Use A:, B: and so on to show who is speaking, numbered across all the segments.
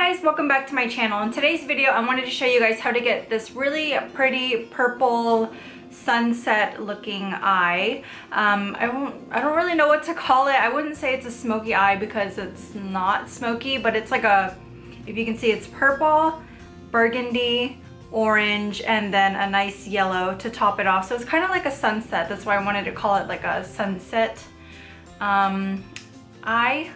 A: guys, welcome back to my channel. In today's video I wanted to show you guys how to get this really pretty purple sunset looking eye. I don't really know what to call it. I wouldn't say it's a smoky eye because it's not smoky, but it's like a, if you can see, it's purple, burgundy, orange, and then a nice yellow to top it off. So it's kind of like a sunset. That's why I wanted to call it like a sunset eye.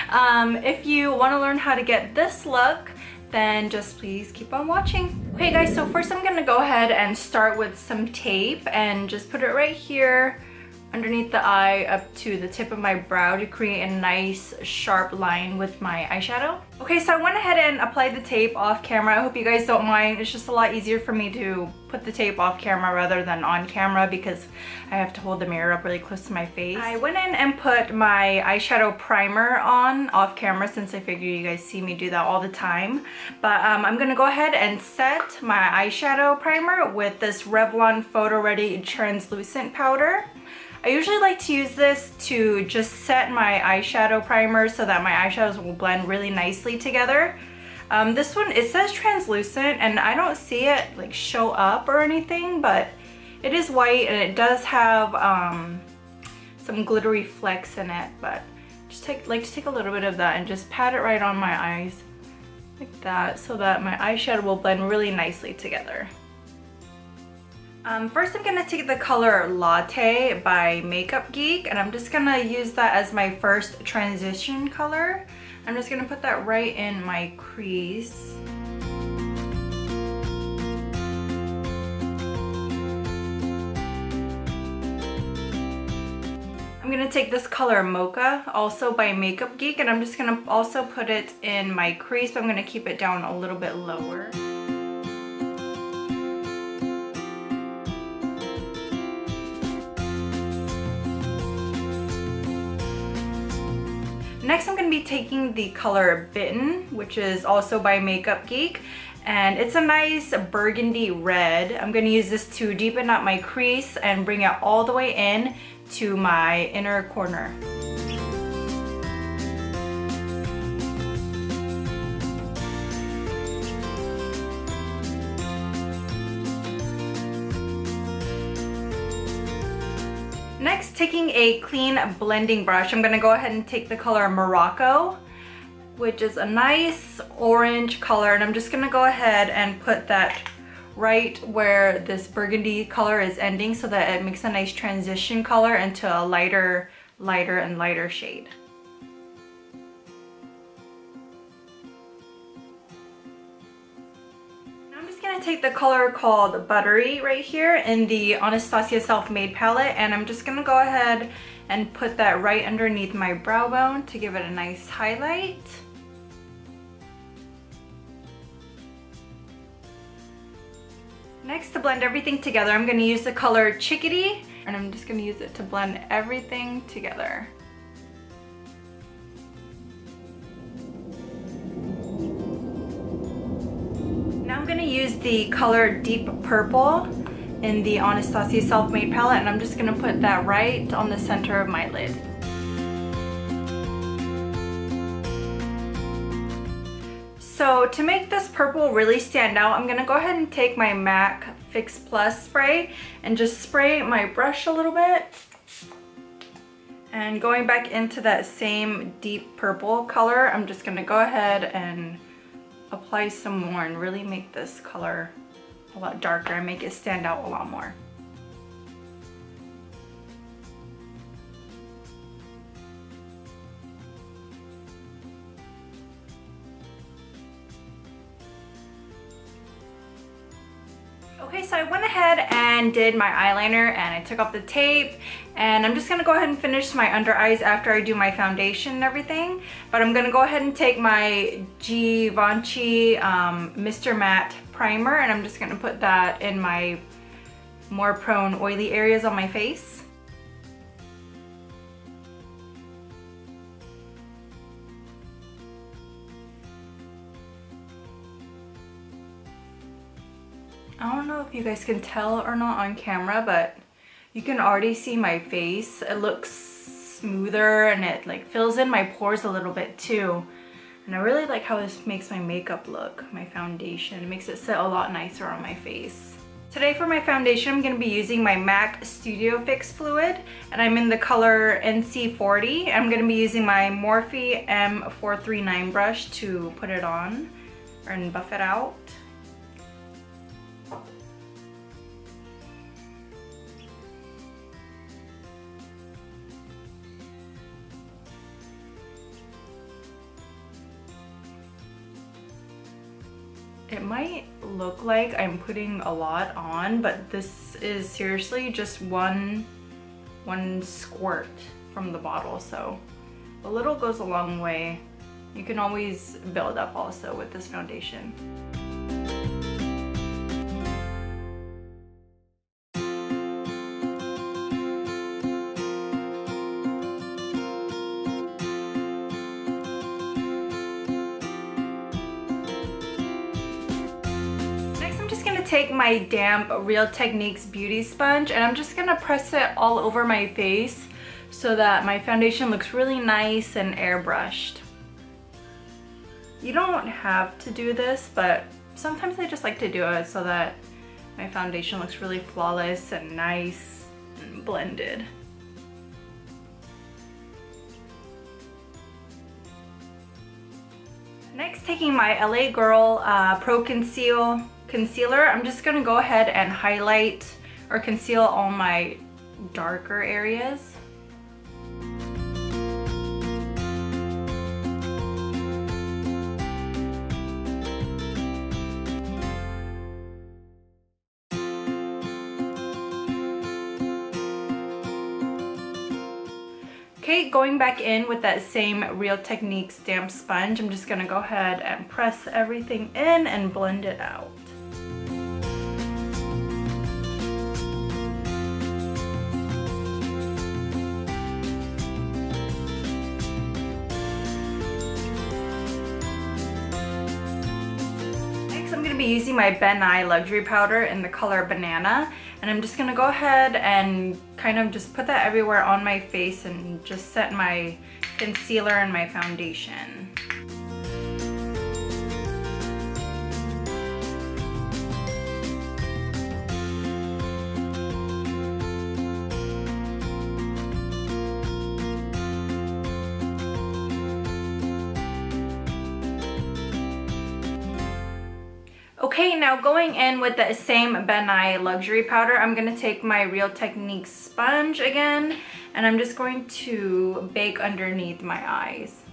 A: If you want to learn how to get this look, then just please keep on watching. Okay guys, so first I'm gonna go ahead and start with some tape and just put it right here underneath the eye up to the tip of my brow to create a nice sharp line with my eyeshadow. Okay, so I went ahead and applied the tape off camera. I hope you guys don't mind. It's just a lot easier for me to put the tape off camera rather than on camera because I have to hold the mirror up really close to my face. I went in and put my eyeshadow primer on off camera since I figure you guys see me do that all the time. But I'm gonna go ahead and set my eyeshadow primer with this Revlon Photoready translucent powder. I usually like to use this to just set my eyeshadow primer so that my eyeshadows will blend really nicely together. This one, it says translucent and I don't see it like show up or anything, but it is white and it does have some glittery flecks in it, but just like to take a little bit of that and just pat it right on my eyes like that so that my eyeshadow will blend really nicely together. First I'm going to take the color Latte by Makeup Geek and I'm just going to use that as my first transition color. I'm just going to put that right in my crease. I'm going to take this color Mocha, also by Makeup Geek, and I'm just going to also put it in my crease, but I'm going to keep it down a little bit lower. Next I'm going to be taking the color Bitten, which is also by Makeup Geek, and it's a nice burgundy red. I'm going to use this to deepen up my crease and bring it all the way in to my inner corner. Next, taking a clean blending brush, I'm going to go ahead and take the color Morocco, which is a nice orange color, and I'm just going to go ahead and put that right where this burgundy color is ending so that it makes a nice transition color into a lighter and lighter shade. I'm going to take the color called Buttery right here in the Anastasia Self-Made palette, and I'm just going to go ahead and put that right underneath my brow bone to give it a nice highlight. Next, to blend everything together, I'm going to use the color Chickidee, and I'm just going to use it to blend everything together. Now I'm going to use the color Deep Purple in the Anastasia Self-Made palette, and I'm just going to put that right on the center of my lid. So to make this purple really stand out, I'm going to go ahead and take my MAC Fix Plus spray and just spray my brush a little bit. And going back into that same deep purple color, I'm just going to go ahead and apply some more and really make this color a lot darker and make it stand out a lot more. Okay, so I went ahead and did my eyeliner and I took off the tape, and I'm just going to go ahead and finish my under eyes after I do my foundation and everything. But I'm going to go ahead and take my Givenchy Mr. Matte primer, and I'm just going to put that in my more prone oily areas on my face. I don't know if you guys can tell or not on camera, but you can already see my face. It looks smoother and it like fills in my pores a little bit too. And I really like how this makes my makeup look, my foundation. It makes it sit a lot nicer on my face. Today for my foundation, I'm going to be using my MAC Studio Fix Fluid, and I'm in the color NC40. I'm going to be using my Morphe M439 brush to put it on and buff it out. It might look like I'm putting a lot on, but this is seriously just one squirt from the bottle, so a little goes a long way. You can always build up also with this foundation. Take my damp Real Techniques beauty sponge and I'm just gonna press it all over my face so that my foundation looks really nice and airbrushed. You don't have to do this, but sometimes I just like to do it so that my foundation looks really flawless and nice and blended. Next, taking my LA Girl Pro Concealer, I'm just gonna go ahead and highlight or conceal all my darker areas. Okay, going back in with that same Real Techniques damp sponge, I'm just gonna go ahead and press everything in and blend it out. Be using my Nye Luxury Powder in the color Banana, and I'm just gonna go ahead and kind of just put that everywhere on my face and just set my concealer and my foundation. Okay, now going in with the same Nye Luxury Powder, I'm going to take my Real Techniques sponge again, and I'm just going to bake underneath my eyes.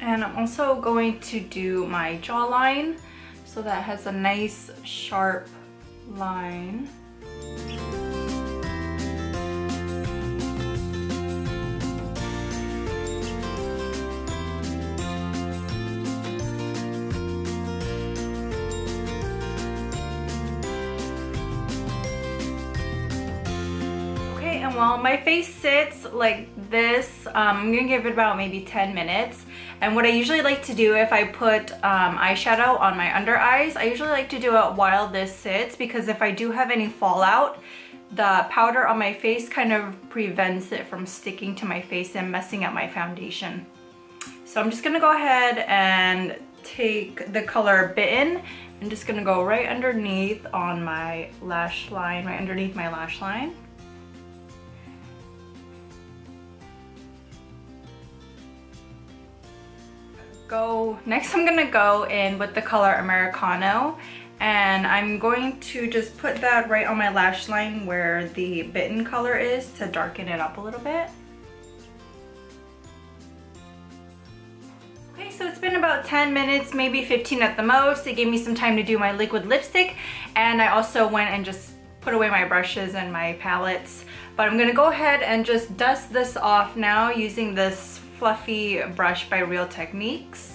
A: And I'm also going to do my jawline so that has a nice sharp line. And while my face sits like this, I'm gonna give it about maybe 10 minutes. And what I usually like to do if I put eyeshadow on my under eyes, I usually like to do it while this sits, because if I do have any fallout, the powder on my face kind of prevents it from sticking to my face and messing up my foundation. So I'm just gonna go ahead and take the color Bitten. I'm just gonna go right underneath on my lash line, right underneath my lash line. Next I'm gonna go in with the color Americano, and I'm going to just put that right on my lash line where the Bitten color is to darken it up a little bit. Okay, so it's been about 10 minutes, maybe 15 at the most. It gave me some time to do my liquid lipstick, and I also went and just put away my brushes and my palettes. But I'm gonna go ahead and just dust this off now using this fluffy brush by Real Techniques.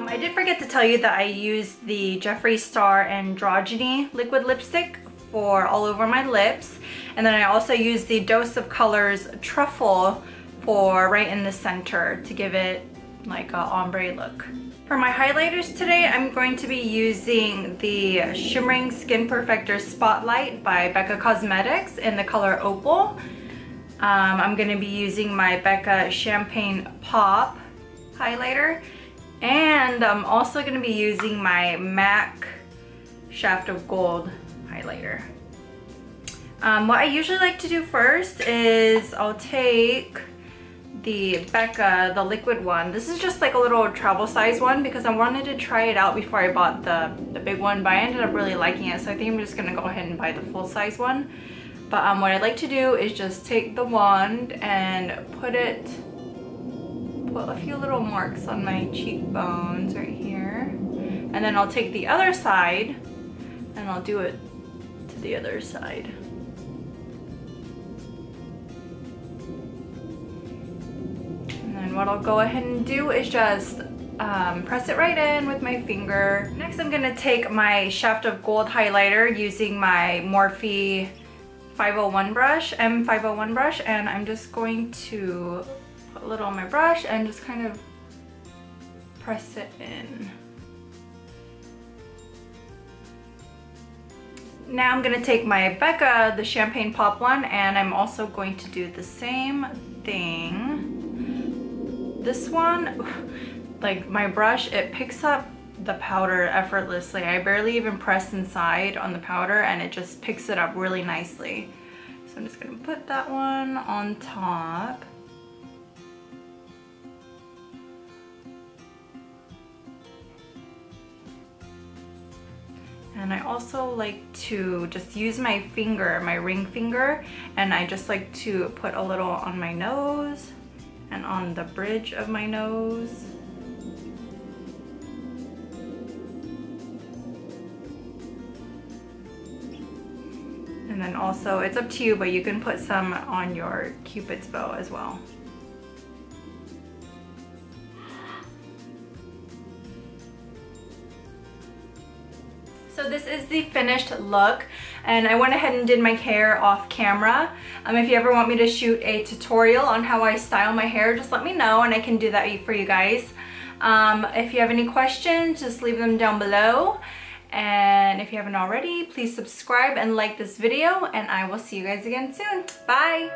A: I did forget to tell you that I used the Jeffree Star Androgyny liquid lipstick for all over my lips. And then I also use the Dose of Colors Truffle for right in the center to give it like a ombre look. For my highlighters today, I'm going to be using the Shimmering Skin Perfector Spotlight by Becca Cosmetics in the color Opal. I'm going to be using my Becca Champagne Pop highlighter, and I'm also going to be using my MAC Shaft of Gold highlighter. What I usually like to do first is I'll take the Becca, the liquid one. This is just like a little travel size one because I wanted to try it out before I bought the big one, but I ended up really liking it, so I think I'm just gonna go ahead and buy the full size one. But what I like to do is just take the wand and put a few little marks on my cheekbones right here, and then I'll take the other side and I'll do it to the other side. And what I'll go ahead and do is just press it right in with my finger. Next, I'm gonna take my Shaft of Gold highlighter using my Morphe 501 brush, M501 brush, and I'm just going to put a little on my brush and just kind of press it in. Now I'm gonna take my Becca, the Champagne Pop one, and I'm also going to do the same thing. This one, like my brush, it picks up the powder effortlessly. I barely even press inside on the powder and it just picks it up really nicely. So I'm just gonna put that one on top. And I also like to just use my finger, my ring finger, and I just like to put a little on my nose and on the bridge of my nose. And then also, it's up to you, but you can put some on your Cupid's bow as well. So this is the finished look, and I went ahead and did my hair off camera. If you ever want me to shoot a tutorial on how I style my hair, just let me know and I can do that for you guys. If you have any questions, just leave them down below. And if you haven't already, please subscribe and like this video, and I will see you guys again soon. Bye!